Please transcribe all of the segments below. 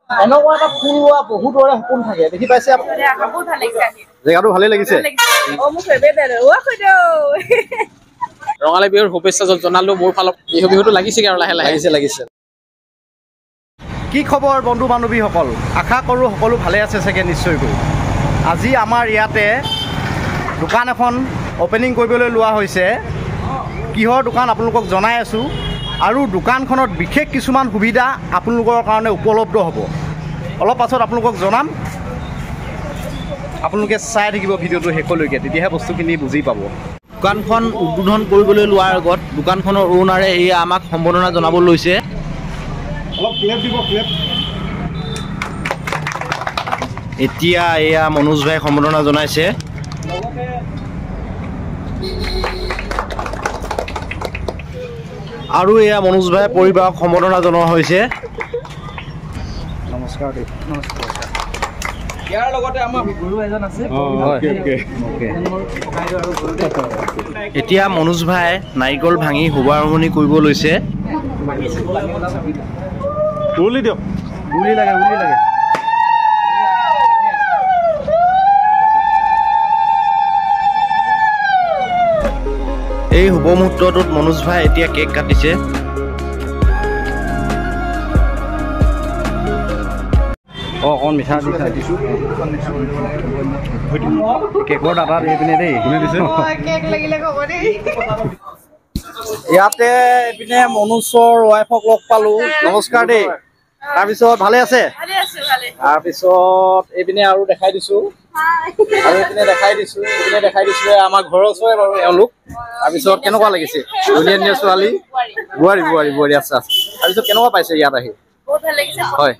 এনেকুৱা এটা ফুল ৰোৱা বহুতৰে সপোন থাকে দেখি পাইছে জেগাটো ভালেই লাগিছে ৰঙালী বিহুৰ শুভেচ্ছা জনালো মোৰ ফালত বিহুটো লাগিছেগে আৰু লাহে লাহে লাগিছে কি খবৰ বন্ধু বান্ধৱীসকল আশা কৰোঁ সকলো ভালে আছে চাগে নিশ্চয়কৈ আজি আমাৰ ইয়াতে দোকান এখন অপেনিং কৰিবলৈ লোৱা হৈছে কিহৰ দোকান আপোনালোকক জনাই আছোঁ আৰু দোকানখনত বিশেষ কিছুমান সুবিধা আপোনালোকৰ কাৰণে উপলব্ধ হ'ব অলপ পাছত আপোনালোকক জনাম আপোনালোকে চাই থাকিব ভিডিঅ'টো শেষলৈকে তেতিয়াহে বস্তুখিনি বুজি পাব দোকানখন উদ্বোধন কৰিবলৈ লোৱাৰ আগত দোকানখনৰ অ'নাৰে এয়া আমাক সম্বৰ্ধনা জনাব লৈছে অলপ ক্লেপ দিব ক্লেপ এতিয়া এয়া মনোজ ভাই সম্বৰ্ধনা জনাইছে আৰু এয়া মনোজ ভাই পৰিবাৰক সম্বৰ্ধনা জনোৱা হৈছে নমস্কাৰ ইয়াৰ লগতে আমাৰ গুৰু এজন আছে এতিয়া মনোজ ভাই নাৰিকল ভাঙি শুভাৰম্ভণি কৰিব লৈছে উলি দিয়ক উলি লাগে এই শুভ মুহূৰ্তটোত মনোজ ভাই এতিয়া কেক কাটিছে অকণ মিঠা দিছোঁ কেকৰ দাদা দি পিনে দেই ইয়াতে এইপিনে মনোজৰ ৱাইফক লগ পালোঁ নমস্কাৰ দেই তাৰপিছত ভালে আছে তাৰপিছত এইপিনে আৰু দেখাই দিছোঁ আৰু এইপিনে দেখাই দিছোঁ আমাৰ ঘৰৰ ওচৰৰে বাৰু এওঁলোক তাৰপিছত কেনেকুৱা লাগিছে ধুনীয়া ছোৱালী বোৱাৰী আচ্ছা তাৰপিছত কেনেকুৱা পাইছে ইয়াত আহি হয়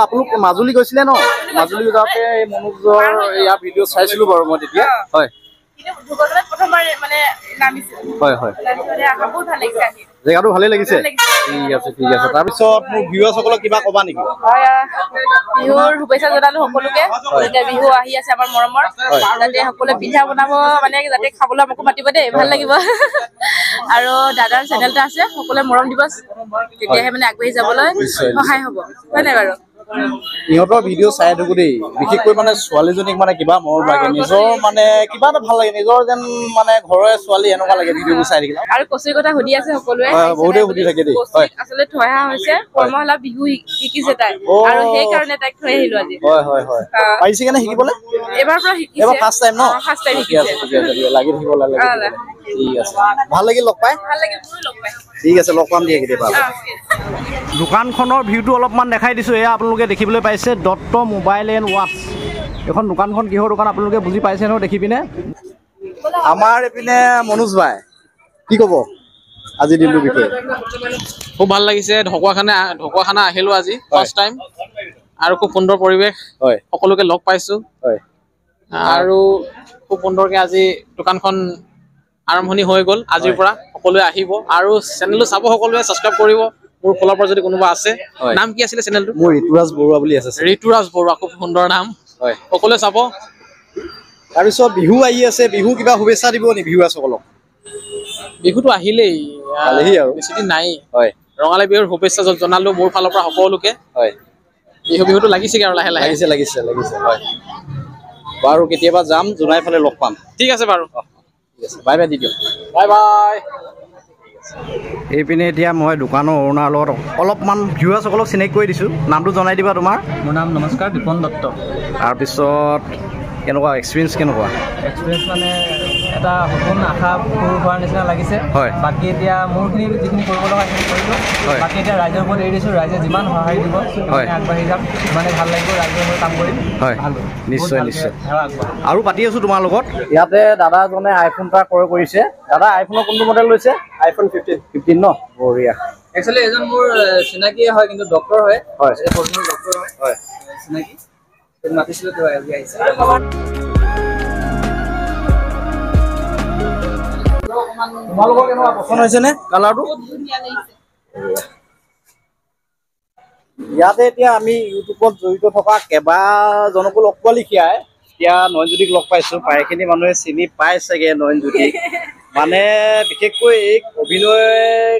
আপোনালোক মাজুলী গৈছিলে ন মাজুলী যাওঁতে মনোজৰ ইয়াৰ ভিডিঅ' চাইছিলোঁ বাৰু মই তেতিয়া হয় জেগাটো ভালেই লাগিছে ঠিক আছে তাৰপিছত মোৰ ভিউৱাৰ্ছসকলক কিবা ক'বা নেকি বিহুৰ শুভেচ্ছা জনালো সকলোকে এতিয়া বিহু আহি আছে আমাৰ মৰমৰ যাতে সকলোৱে পিঠা বনাব মানে যাতে খাবলৈ আমাকো মাতিব দেই ভাল লাগিব আৰু দাদাৰ চেনেলটা আছে সকলোৱে মৰম দিব তেতিয়াহে মানে আগবাঢ়ি যাবলৈ সহায় হ'ব হয় নাই বাৰু ইহঁতৰ ভিডিঅ' চাই থাকো দেই বিশেষকৈ মানে ছোৱালীজনীক মানে কিবা মৰম লাগে নিজৰ মানে কিবা এটা ভাল লাগে নিজৰ যেন মানে ঘৰৰে ছোৱালী এনেকুৱা লাগে ভিডিঅ'বোৰ চাই থাকিলে আৰু কচুৰ কথা সুধি আছে সকলোৱে বহুতে সুধি থাকে দেই আচলতে থৈ অহা হৈছে কৰ্মশালা বিহু শিকিছে তাই আৰু সেইকাৰণে তাইক থৈ আহিলো আজি হয় পাৰিছে কেনে শিকিবলৈ এবাৰ পৰা শিকিছে এবাৰ ফাৰ্ষ্ট টাইম ন ফাৰ্ষ্ট টাইম শিকিছে লাগি থাকিব লাগে ঠিক আছে ভাল লাগিল লগ পাই ঠিক আছে লগ পাম দিয়ে কেতিয়াবা দোকানখনৰ ভিউটো অলপমান দেখাই দিছোঁ এয়া আপোনালোকে দেখিবলৈ পাইছে দত্ত মোবাইল এণ্ড ৱাটছ এখন দোকানখন কিহৰ দোকান আপোনালোকে বুজি পাইছে ন দেখি পিনে আমাৰ এইপিনে মনোজ ভাই কি ক'ব আজি দিনটোৰ বিষয়ে খুব ভাল লাগিছে ঢকুৱাখানা আহিলোঁ আজি ফাৰ্ষ্ট টাইম আৰু খুব সুন্দৰ পৰিৱেশ হয় সকলোকে লগ পাইছোঁ হয় আৰু খুব সুন্দৰকৈ আজি দোকানখন আৰম্ভণি হৈ গ'ল আজিৰ পৰা সকলোৱে আহিব আৰু চেনেলটো চাব সকলোৱে ছাবস্ক্ৰাইব কৰিব মোৰ ফালৰ পৰা যদি কোনোবা আছে নাম কি আছিলে চেনেলটো মোৰ ঋতুৰাজ বৰুৱা বুলি আছে ঋতুৰাজ বৰুৱা খুব সুন্দৰ নাম হয় সকলোৱে চাব তাৰপিছত বিহু আহি আছে বিহু কিবা শুভেচ্ছা দিব নি ভিউৱাৰ্ছসকলক বিহুটো আহিলেই আৰু বেছিদিন নাই হয় ৰঙালী বিহুৰ শুভেচ্ছা জনালো মোৰ ফালৰ পৰা সকলোকে হয় বিহুটো লাগিছেগে আৰু লাহে লাহে লাগিছে হয় বাৰু কেতিয়াবা যাম জোনাই ফালে লগ পাম ঠিক আছে বাৰু ঠিক আছে বাই দি দিয়ক বাই এইপিনে এতিয়া মই দোকানৰ অ'নাৰ লগত অলপমান ভিউৱাৰ্ছসকলক চিনাকি কৰি দিছোঁ নামটো জনাই দিবা তোমাৰ মোৰ নাম নমস্কাৰ বিপন দত্ত তাৰপিছত কেনেকুৱা এক্সপিৰিয়েঞ্চ কেনেকুৱা এক্সপিৰিয়েঞ্চ মানে এটা সপোন আশা পূৰ হোৱাৰ নিচিনা লাগিছে হয় বাকী এতিয়া মোৰখিনি যিখিনি কৰিব লগা সেইখিনি কৰিলোঁ হয় বাকী এতিয়া ৰাইজৰ ওপৰত এৰি দিছোঁ ৰাইজে যিমান সহায় দিব হয় আগবাঢ়ি যাম যিমানে ভাল লাগিব ৰাইজৰ হৈ কাম কৰিম হয় ভাল নিশ্চয় আৰু পাতি আছোঁ তোমাৰ লগত ইয়াতে দাদা এজনে আইফোন এটা ক্ৰয় কৰিছে দাদা আইফোনৰ কোনটো মডেল লৈছে আইফোন 15 ন বঢ়িয়া একচুৱেলি এজন মোৰ চিনাকিয়ে হয় কিন্তু ডক্টৰ হয় ডক্টৰ হয় চিনাকি মাতিছিলোঁ তো আজি আহিছে তোমালোকৰ কেনেকুৱা পচন্দ হৈছে নে কালাৰটো ইয়াতে এতিয়া আমি ইউটিউবত জড়িত থকা কেইবাজনকো লগ পোৱা লিখিয়াই এতিয়া নয়নজ্যোতিক লগ পাইছোঁ প্ৰায়খিনি মানুহে চিনি পাই চাগে নয়নজ্যোতিক মানে বিশেষকৈ এই অভিনয়ৰ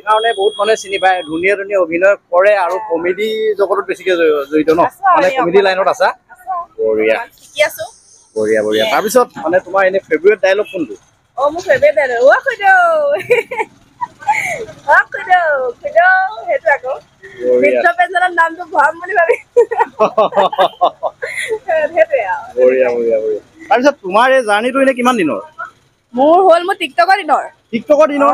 কাৰণে বহুত মানুহে চিনি পায়, ধুনীয়া ধুনীয়া অভিনয় কৰে আৰু কমেডি জগতত বেছিকে জড়িত ন, মানে কমেডি লাইনত আছা। বঢ়িয়া শিকি আছো। বঢ়িয়া বঢ়িয়া। তাৰপিছত মানে তোমাৰ এনে ফেভৰেট ডাইলগ কোনটো? মোৰ ফেভৰেট ডাইলগ খুদো খুদো সেইটো আকৌ নৃত্য পেজনৰ নামটো ভৰাম বুলি ভাবি সেইটোৱে আৰু। বঢ়িয়া বঢ়িয়া বঢ়িয়া। তাৰপিছত তোমাৰ এই জাৰ্ণিটো এনে কিমান দিনৰ? মোৰ টিকটকৰ দিনৰ। টিকটকৰ দিনৰ?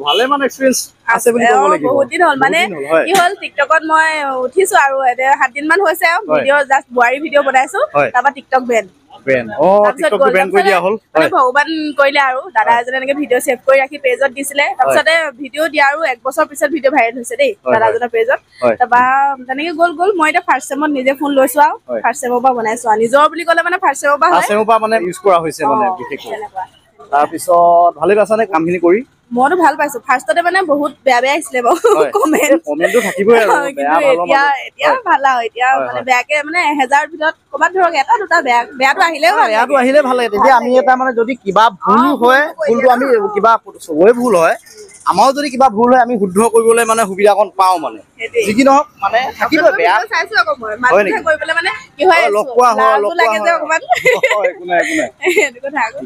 ভালে মানে এক্সপিৰিয়েঞ্চ আছে বুলি ক'ব লাগিব। বহুত দিন হ'ল মানে কি হ'ল টিকটকত মই উঠিছো আৰু 7 দিন মান হৈছে ভিডিঅ' জাষ্ট বোৱাৰী ভিডিঅ' বনাইছো, তাৰপৰা টিকটক বেন টিকটকটো বেন কৰি দিয়া হ'ল। ভগৱান কৰিলে আৰু দাদা এজনে এনেকে ভিডিঅ' ছেভ কৰি ৰাখি পেজত দিছিলে, তাৰপিছতে ভিডিঅ' দিয়া আৰু 1 বছৰ পিছত ভিডিঅ' ভাইৰেল হৈছে দেই দাদাজনৰ পেজত। তাৰপৰা তেনেকে গ'ল মই এতিয়া ফাৰ্ষ্ট চেমত নিজে ফোন লৈছো আৰু ফাৰ্ষ্ট চেমৰ পৰা বনাইছো আৰু নিজৰ বুলি ক'লে মানে ফাৰ্ষ্ট চেমৰ পৰা মানে ইউজ কৰা হৈছে মানে বিশেষকৈ। তাৰপিছত ভালে পাইছা নে কামখিনি কৰি? মইতো ভাল পাইছো। ফাৰ্ষ্টতে মানে বহুত বেয়া আহিছিলে বাৰু কমেণ্টটো থাকিবই আৰু এতিয়া ভাল আৰু এতিয়া মানে বেয়াকে মানে 1000ৰ ভিতৰত ক'ৰবাত ধৰক 1-2টা বেয়াটো আহিলেও আহিলে ভাল লাগে। তেতিয়া আমি এটা মানে যদি কিবা ভুল হয়, ভুলটো আমি কিবা চবৰে ভুল হয়, আমাৰো যদি কিবা ভুল হয় আমি শুদ্ধ কৰিবলৈ মানে সুবিধা অকণ পাওঁ মানে। যি কি নহওক মানে থাকিবই বেয়া। চাইছো আকৌ মই মানুহে কৰিবলৈ মানে কি হয় লগ পোৱা হয় লাগে যে অকমান একো নাই সেইটো কথা আকৌ।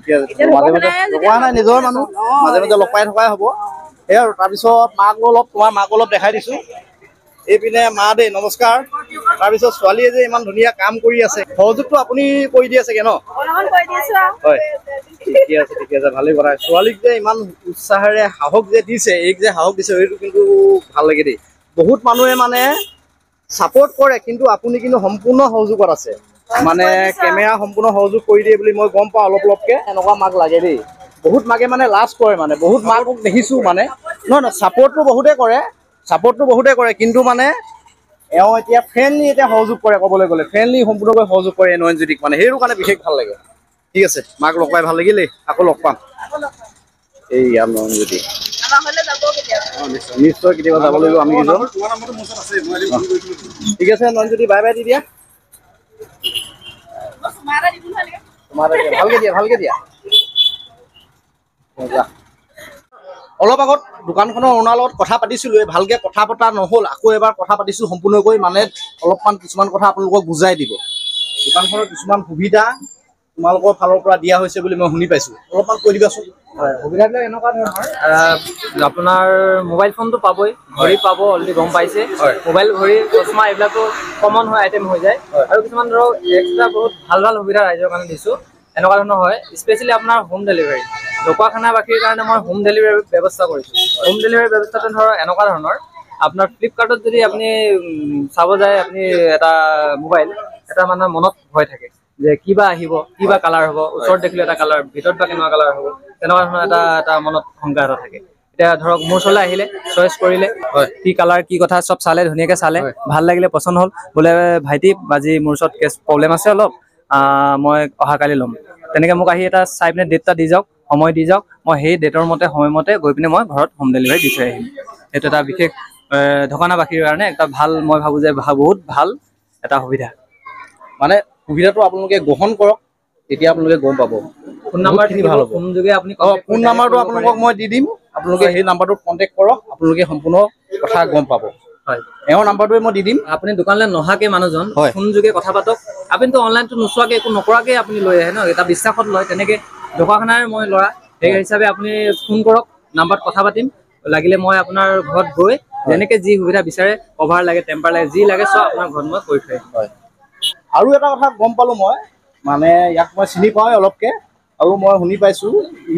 লগোৱা নাই নিজৰ মানুহ, মাজে মাজে লগ পাই থকাই হ'ব সেই আৰু। তাৰপিছত তোমাৰ মাক অলপ দেখাই দিছো। এইপিনে মা দেই নমস্কাৰ। তাৰপিছত ছোৱালীয়ে যে ইমান ধুনীয়া কাম কৰি আছে, সহযোগটো আপুনি কৰি দিয়ে চাগে ন? হয়, ঠিকে আছে ঠিকে আছে, ভালেই কথা। ছোৱালীক যে ইমান উৎসাহেৰে সাহস যে দিছে, এইক যে সাহস দিছে, সেইটো কিন্তু ভাল লাগে দেই। বহুত মানুহে মানে ছাপোৰ্ট কৰে, কিন্তু আপুনি কিন্তু সম্পূৰ্ণ সহযোগত আছে, মানে কেমেৰা সম্পূৰ্ণ সহযোগ কৰি দিয়ে বুলি মই গম পাওঁ অলপকে। এনেকুৱা মাক লাগে দেই। বহুত মাকে মানে লাজ কৰে, মানে বহুত মাকক দেখিছো মানে নহয় ছাপোৰ্টটো বহুতে কৰে, কিন্তু মানে এওঁ এতিয়া ফ্ৰেণ্ডলি সহযোগ কৰে, ক'বলৈ গ'লে ফ্ৰেণ্ডলি সম্পূৰ্ণকৈ সহযোগ কৰে নয়নজ্যোতিক, মানে সেইটো কাৰণে বিশেষ ভাল লাগে। ঠিক আছে, মাক লগ পাই ভাল লাগিলেই, আকৌ লগ পাম। এইয়া নয়নজ্যোতি নিশ্চয় কেতিয়াবা যাব লাগিব আমি কেইজন। ঠিক আছে নয়নজ্যোতি, বাই বাই দি দিয়া। ভালকে দিয়া। অলপ আগত দোকানখনৰ ওনাৰ লগত কথা পাতিছিলো, ভালকে কথা পতা নহ'ল, আকৌ এবাৰ কথা পাতিছো সম্পূৰ্ণকৈ, মানে অলপমান কিছুমান কথা আপোনালোকক বুজাই দিব। দোকানখনৰ কিছুমান সুবিধা তোমালোকৰ ফালৰ পৰা দিয়া হৈছে বুলি মই শুনি পাইছো, অলপমান কৈ দিবাচোন। হয়, সুবিধাবিলাক এনেকুৱা ধৰণৰ আপোনাৰ মোবাইল ফোনটো পাবই, ঘড়ী পাব, অলৰেডি গম পাইছে। মোবাইল, ঘড়ী, চশমা এইবিলাকো কমন হয়, আইটেম হৈ যায়। আৰু কিছুমান ধৰক এক্সট্ৰা বহুত ভাল সুবিধা ৰাইজৰ কাৰণে দিছো। এনেকুৱা ধৰণৰ হয়, স্পেচিয়েলি আপোনাৰ হোম ডেলিভাৰী ঢকুৱাখানাবাসীৰ কাৰণে মই হোম ডেলিভাৰী ব্যৱস্থা কৰিছো। হোম ডেলিভাৰী ব্যৱস্থাটো ধৰক এনেকুৱা ধৰণৰ, আপোনাৰ ফ্লিপকাৰ্টত যদি আপুনি চাব যায়, আপুনি এটা মোবাইল এটা মানে মনত ভয় থাকে যে কিবা আহিব, কিবা কালাৰ হ'ব, ওচৰত দেখিলে এটা কালাৰ, ভিতৰত বা কেনেকুৱা কালাৰ হ'ব, তেনেকুৱা ধৰণৰ এটা মনত শংকা এটা থাকে। এতিয়া ধৰক মোৰ ওচৰলৈ আহিলে, চইচ কৰিলে, কি কালাৰ কি কথা চব চালে, ধুনীয়াকে চালে, ভাল লাগিলে, পচন্দ হ'ল, বোলে ভাইটি আজি মোৰ ওচৰত কেছ প্ৰব্লেম আছে অলপ, মই অহাকালি ল'ম। তেনেকে মোক আহি এটা চাই পিনে ডেট এটা দি যাওক, সময় দি যাওক, মই সেই ডেটৰ মতে সময়মতে গৈ পিনে মই ঘৰত হোম ডেলিভাৰী দি থৈ আহিম। সেইটো এটা বিশেষ ঢকুৱাখানাবাসীৰ কাৰণে এটা ভাল, মই ভাবো যে বহুত ভাল এটা সুবিধা। মানে সুবিধাটো আপোনালোকে গ্ৰহণ কৰক, তেতিয়া আপোনালোকে গম পাব। ফোন নাম্বাৰ ভাল হ'ব। ফোন নাম্বাৰটো আপোনালোকক মই দি দিম, আপোনালোকে সেই নাম্বাৰটোত কণ্টেক্ট কৰক, আপোনালোকে সম্পূৰ্ণ কথা গম পাব। হয়, এওঁৰ নাম্বাৰটোৱে মই দি দিম। আপুনি দোকানলৈ নহাকে মানুহজন ফোন যোগে কথা পাতক। আপুনিতো অনলাইনটো নোচোৱাকে, একো নকৰাকে আপুনি লৈ আহে ন, এটা বিশ্বাসত লয়। তেনেকে ঢকুৱাখানাৰ মই ল'ৰা, সেই হিচাপে আপুনি ফোন কৰক, নাম্বাৰত কথা পাতিম। লাগিলে মই আপোনাৰ ঘৰত গৈ যেনেকে যি সুবিধা বিচাৰে, কভাৰ লাগে, টেম্পাৰ লাগে, যি লাগে চব আপোনাৰ ঘৰত মই কৰি থৈ আহিম। হয়, আৰু এটা কথা গম পালো মই, মানে ইয়াক মই চিনি পাওঁ অলপকে, আৰু মই শুনি পাইছো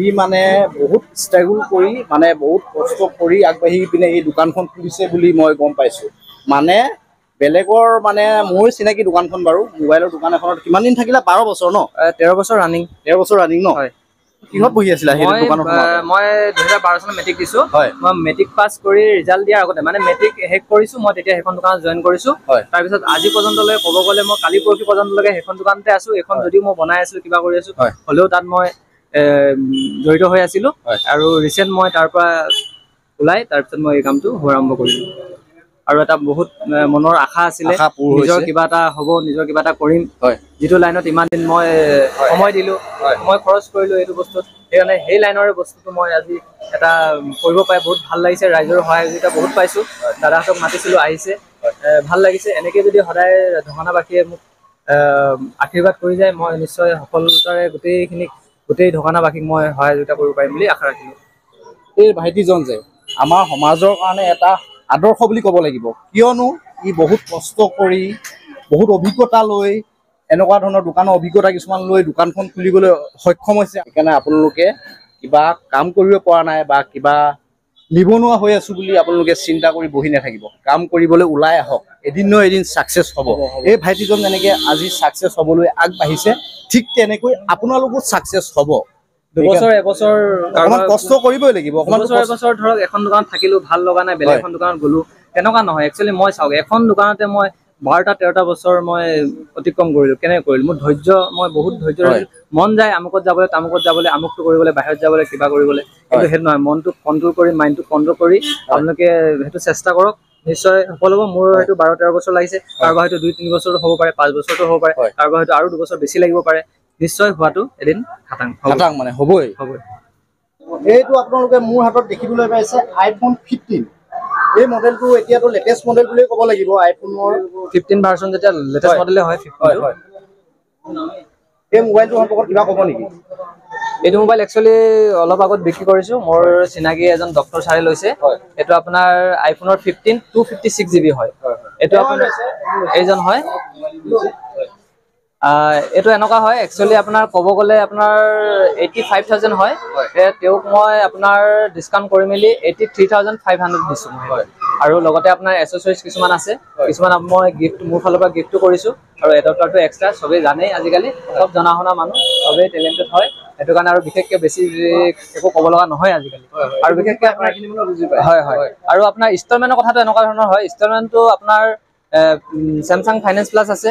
ই মানে বহুত ষ্ট্ৰাগল কৰি, মানে বহুত কষ্ট কৰি আগবাঢ়ি পিনে এই দোকানখন খুলিছে বুলি মই গম পাইছো। মানে বেলেগৰ মানে মোৰ চিনাকি দোকানখন বাৰু, মোবাইলৰ দোকান এখনত কিমান দিন থাকিলা? 12 বছৰ ন? 13 বছৰ ৰানিং। 13 বছৰ ৰানিং ন? হয়। কিহত পঢ়ি আছিলা সেই দোকানখন? মই 2012 চনত মেট্ৰিক দিছো। হয়। মই মেট্ৰিক পাছ কৰি ৰিজাল্ট দিয়াৰ আগতে, মানে মেট্ৰিক শেষ কৰিছো, মই তেতিয়া সেইখন দোকানত জইন কৰিছো। তাৰপিছত আজি পৰ্যন্তলৈ ক'ব গ'লে মই কালি পৰহি পৰ্যন্তলৈকে সেইখন দোকানতে আছো। এইখন যদিও মই বনাই আছিলো, কিবা কৰি আছো, হ'লেও তাত মই জড়িত হৈ আছিলো। আৰু ৰিচেণ্ট মই তাৰ পৰা ওলাই, তাৰপিছত মই এই কামটো আৰম্ভ কৰিলো। আৰু এটা বহুত মনৰ আশা আছিলে আশা পূৰ নিজৰ হৈছে। কিবা এটা হ'ব, নিজৰ কিবা এটা কৰিম। হয় যিটো লাইনত ইমান দিন মই সময় দিলোঁ, সময় খৰচ কৰিলোঁ এইটো বস্তুত, সেইকাৰণে সেই লাইনৰে বস্তুটো মই আজি এটা কৰিব পাই বহুত ভাল লাগিছে। ৰাইজৰ সহযোগিতা বহুত পাইছোঁ, দাদাহঁতক মাতিছিলোঁ, আহিছে, ভাল লাগিছে। এনেকৈ যদি সদায় ঢকুৱাখানাবাসীয়ে মোক আশীৰ্বাদ কৰি যায়, মই নিশ্চয় সফলতাৰে গোটেই ঢকুৱাখানাবাসীক মই সহযোগিতা কৰিব পাৰিম বুলি আশা ৰাখিলোঁ। এই ভাইটিজন যে আমাৰ সমাজৰ কাৰণে এটা আদৰ্শ বুলি ক'ব লাগিব, কিয়নো ই বহুত কষ্ট কৰি, বহুত অভিজ্ঞতা লৈ, এনেকুৱা ধৰণৰ দোকানৰ অভিজ্ঞতা কিছুমান লৈ দোকানখন খুলিবলৈ সক্ষম হৈছে। সেইকাৰণে আপোনালোকে কিবা কাম কৰিব পৰা নাই বা কিবা নিবনুৱা হৈ আছো বুলি আপোনালোকে চিন্তা কৰি বহি নাথাকিব, কাম কৰিবলৈ ওলাই আহক, এদিন নহয় এদিন ছাকচেছ হ'ব। এই ভাইটিজন যেনেকৈ আজি ছাকচেছ হ'বলৈ আগবাঢ়িছে, ঠিক তেনেকৈ আপোনালোকো ছাকচেছ হ'ব। দুবছৰ এবছৰ অকণমান কষ্ট কৰিবই লাগিব, এবছৰ ধৰক এখন দোকানত থাকিলো, ভাল লগা নাই, বেলেগ এখন দোকানত গ'লো, তেনেকুৱা নহয়। একচুৱেলি মই চাওক, এখন দোকানতে মই 12-13টা বছৰ মই অতিক্ৰম কৰিলো। কেনেকৈ কৰিলো? মোৰ ধৈৰ্য, মই বহুত ধৈৰ্য, মন যায় আমুকত যাবলৈ, তামুকত যাবলৈ, আমুকটো কৰিবলৈ, বাহিৰত যাবলৈ, কিবা কৰিবলৈ, কিন্তু সেইটো নহয়। মনটোক কণ্ট্ৰল কৰি, মাইণ্ডটোক কণ্ট্ৰল কৰি আপোনালোকে সেইটো চেষ্টা কৰক, নিশ্চয় সফল হ'ব। মোৰ হয়তো 12-13 বছৰ লাগিছে, কাৰোবাৰ হয়তো 2-3 বছৰতো হ'ব পাৰে, 5 বছৰতো হ'ব পাৰে, কাৰোবাৰ হয়তো আৰু 2 বছৰ বেছি লাগিব পাৰে। নিশ্চয় হোৱাটো এদিন খাটাং মানে হ'বই। এইটো আপোনালোকে মোৰ হাতত দেখিবলৈ পাইছে iPhone 15। এই মডেলটো এতিয়াতো লেটেষ্ট মডেল বুলিয়ে ক'ব লাগিব। iPhone-ৰ 15 ভাৰ্চন যেতিয়া লেটেষ্ট মডেলে হয়। এই মোবাইলটোৰ সম্পৰ্কত কিবা ক'ব নেকি? এইটো মোবাইল একচুৱেলি অলপ আগত বিক্ৰী কৰিছো, মোৰ চিনাকি এজন ডক্টৰ ছাৰে লৈছে। এইটো আপোনাৰ iPhone-ৰ 15 256 GB হয়। এইটো আপোনাৰ এইজন হয়। এইটো এনেকুৱা হয়, একচুৱেলি আপোনাৰ ক'ব গ'লে আপোনাৰ 85,000 হয়। তেওঁক মই আপোনাৰ ডিছকাউণ্ট কৰি মেলি 83,500 দিছোঁ মই। আৰু লগতে আপোনাৰ এচেছৰিজ কিছুমান আছে, কিছুমান মই গিফ্ট মোৰ ফালৰ পৰা গিফ্টটো কৰিছোঁ। আৰু এডপ্টাৰটো এক্সট্ৰা, চবেই জানেই আজিকালি, চব জনা শুনা মানুহ, চবেই টেলেণ্টেড হয়। সেইটো কাৰণে আৰু বিশেষকৈ বেছি একো ক'ব লগা নহয় আজিকালি। আৰু বিশেষকৈ আপোনাৰ হয়। আৰু আপোনাৰ ইনষ্টলমেণ্টৰ কথাটো এনেকুৱা ধৰণৰ হয়, ইনষ্টলমেণ্টটো আপোনাৰ চেমচাং ফাইনেন্স প্লাছ আছে,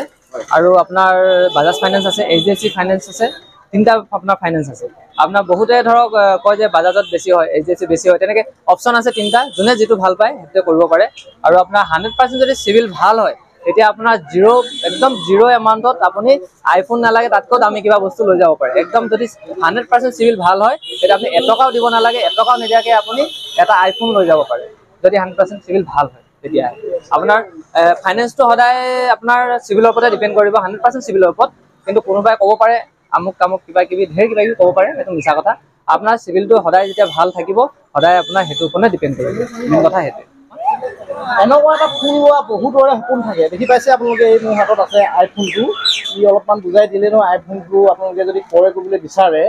আৰু আপোনাৰ বাজাজ ফাইনেন্স আছে, HDFC ফাইনেন্স আছে, 3টা আপোনাৰ ফাইনেন্স আছে। আপোনাৰ বহুতে ধৰক কয় যে বাজাজত বেছি হয়, HDFC বেছি হয়, তেনেকৈ অপশ্যন আছে 3টা, যোনে যিটো ভাল পায় সেইটোৱে কৰিব পাৰে। আৰু আপোনাৰ 100% যদি চিভিল ভাল হয়, তেতিয়া আপোনাৰ একদম জিৰ' এমাউণ্টত আপুনি আইফোন নালাগে, তাতকৈ দামী কিবা বস্তু লৈ যাব পাৰে। একদম যদি 100% চিভিল ভাল হয়, তেতিয়া আপুনি এটকাও দিব নালাগে, এটকাও নিদিয়াকৈ আপুনি এটা আইফোন লৈ যাব পাৰে, যদি 100% চিভিল ভাল হয়। তেতিয়া আপোনাৰ ফাইনেন্সটো সদায় আপোনাৰ চিভিলৰ ওপৰতে ডিপেণ্ড কৰিব, 100% চিভিলৰ ওপৰত। কিন্তু কোনোবাই ক'ব পাৰে আমুক তামুক কিবা কিবি ঢেৰ কিবা কিবি ক'ব পাৰে, সেইটো মিছা কথা। আপোনাৰ চিভিলটো সদায় যেতিয়া ভাল থাকিব, সদায় আপোনাৰ সেইটোৰ ওপৰতে ডিপেণ্ড কৰিব, মেইন কথা সেইটোৱে। এনেকুৱা এটা ফোন লোৱা বহুতৰে সপোন থাকে, দেখি পাইছে আপোনালোকে। এই মোৰ হাতত আছে আইফোনটো, ই অলপমান বুজাই দিলে ন। আইফোনটো আপোনালোকে যদি ক্ৰয় কৰিবলৈ বিচাৰে,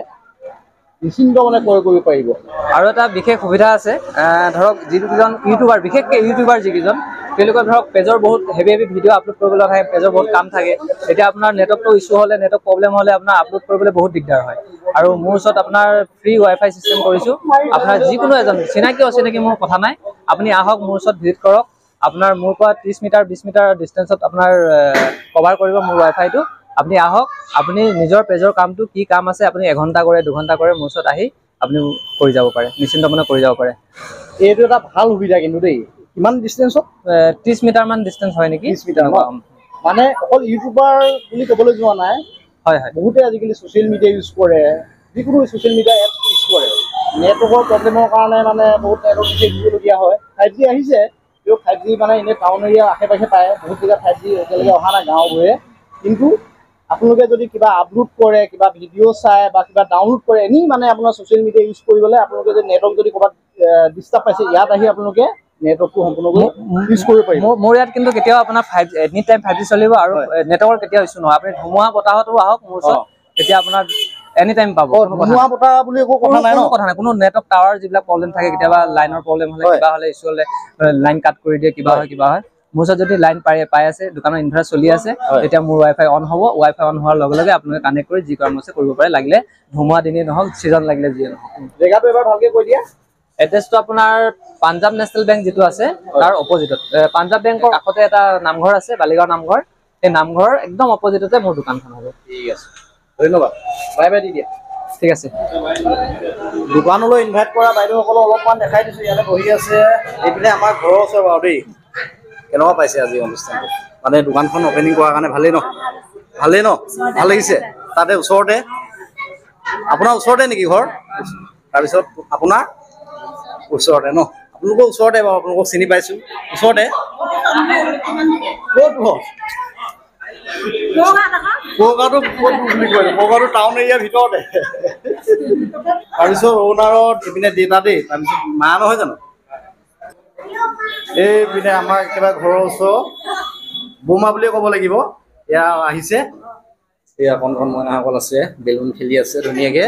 নিশ্চিন্ত মানে ক্ৰয় কৰিব পাৰিব। আৰু এটা বিশেষ সুবিধা আছে, ধৰক যিকেইজন ইউটিউবাৰ, বিশেষকৈ ইউটিউবাৰ যিকেইজন, তেওঁলোকৰ ধৰক পেজৰ বহুত হেভি ভিডিঅ' আপলোড কৰিবলৈ থাকে, পেজৰ বহুত কাম থাকে। এতিয়া আপোনাৰ নেটৱৰ্কটো ইছ্যু হ'লে, নেটৱৰ্ক প্ৰব্লেম হ'লে আপোনাৰ আপলোড কৰিবলৈ বহুত দিগদাৰ হয়। আৰু মোৰ ওচৰত আপোনাৰ ফ্ৰী ৱাইফাই চিষ্টেম কৰিছোঁ। আপোনাৰ যিকোনো এজন চিনাকি অচিনাকি মোৰ কথা নাই, আপুনি আহক, মোৰ ওচৰত ভিজিট কৰক। আপোনাৰ মোৰ পৰা 30 মিটাৰ 20 মিটাৰ ডিষ্টেঞ্চত আপোনাৰ কভাৰ কৰিব মোৰ ৱাইফাইটো। আপুনি আহক, আপুনি নিজৰ পেজৰ কামটো কি কাম আছে, আপুনি 1 ঘণ্টা কৰে 2 ঘণ্টা কৰে, মোৰ ওচৰত আহি আপুনি কৰি যাব পাৰে, নিশ্চিন্ত মনে কৰি যাব পাৰে। এইটো এটা ভাল সুবিধা কিন্তু দেই। কিমান ডিষ্টেঞ্চত? 30 মিটাৰমান ডিষ্টেঞ্চ হয় নেকি? 30 মিটাৰ মানে অকল ইউটিউবাৰ বুলি ক'বলৈ যোৱা নাই। হয়। বহুতে আজিকালি ছ'চিয়েল মিডিয়া ইউজ কৰে, যিকোনো ছ'চিয়েল মিডিয়া এপছ ইউজ কৰে। নেটৱৰ্কৰ প্ৰব্লেমৰ কাৰণে মানে বহুত নেটৱৰ্ক দিবলগীয়া হয়। 5G আহিছে, কিন্তু 5G মানে এনেই টাউন এৰিয়া আশে পাশে পায়, বহুত জেগাত 5G এতিয়ালৈকে অহা নাই গাঁওবোৰে। কিন্তু আপোনালোকে যদি কিবা আপলোড কৰে, কিবা ভিডিঅ' চাই বা কিবা ডাউনলোড কৰে, এনেই মানে আপোনাৰ ছ'চিয়েল মিডিয়া ইউজ কৰিবলৈ আপোনালোকে যদি নেটৱৰ্ক যদি ক'ৰবাত ডিষ্টাৰ্ব পাইছে, ইয়াত আহি আপোনালোকে নেটৱৰ্কটো সম্পূৰ্ণকৈ ইউজ কৰিব পাৰিব। মোৰ ইয়াত কিন্তু কেতিয়াও আপোনাৰ এনি টাইম 5G চলিব, আৰু নেটৱৰ্কৰ কেতিয়াও ইছ্যু নহয়। আপুনি ধুমুহা বতাহতো আহক মোৰ ওচৰত, তেতিয়া আপোনাৰ এনি টাইম পাব। ধুমুহা বতাহ বুলি একো কথা নাই ন? কথা নাই, কোনো নেটৱৰ্ক টাৱাৰ যিবিলাক প্ৰব্লেম থাকে, কেতিয়াবা লাইনৰ প্ৰব্লেম হ'লে, কিবা হ'লে ইছ্যু হ'লে, লাইন কাট কৰি দিয়ে, কিবা হয়। মোৰ ওচৰত যদি লাইন পাই আছে, দোকানৰ ইনভাৰ্টাৰ চলি আছে, তেতিয়া মোৰ ৱাইফাই অন হ'ব। ৱাইফাই অন হোৱাৰ লগে লগে আপোনালোকে কানেক্ট কৰি যি কাম আছে কৰিব পাৰে, লাগিলে ধুমুহা দিনেই নহওক, ছিজন লাগিলে যিয়ে নহওক। জেগাটো এবাৰ ভালকৈ কৈ দিয়া। এড্ৰেছটো আপোনাৰ পাঞ্জাৱ নেশ্যনেল বেংক যিটো আছে, তাৰ অপজিটত। পাঞ্জাৱ বেংকৰ কাষতে এটা নামঘৰ আছে, বালিগাঁও নামঘৰ। সেই নামঘৰৰ একদম অপজিটতে মোৰ দোকানখন হ'ব। ঠিক আছে, ধন্যবাদ। বাই বাই দি দিয়া। ঠিক আছে। দোকানলৈ ইনভাইট কৰা বাইদেউসকলক অলপমান দেখাই দিছোঁ। ইয়াতে বহি আছে, এইপিনে আমাৰ ঘৰৰ ওচৰ বাৰু দেই। কেনেকুৱা পাইছে আজি অনুষ্ঠানটো মানে দোকানখন অপেনিং কৰাৰ কাৰণে ভালেই ন ভাল লাগিছে তাতে ওচৰতে আপোনাৰ ওচৰতে নেকি ঘৰ তাৰপিছত আপোনাৰ ওচৰতে ন আপোনালোকৰ ওচৰতে বাৰু আপোনালোকক চিনি পাইছোঁ ওচৰতে ক'ত ঘৰ কগাঁৱটো টাউন এৰিয়াৰ ভিতৰতে তাৰপিছত অ'নাৰত এইপিনে দেউতা দেই তাৰপিছত মা নহয় জানো এইপিনে আমাৰ একেবাৰে ঘৰৰ ওচৰ বৌমা বুলিয়ে ক'ব লাগিব এয়া আহিছে এয়া কণ মইনাসকল আছে বেলুন খেলি আছে ধুনীয়াকে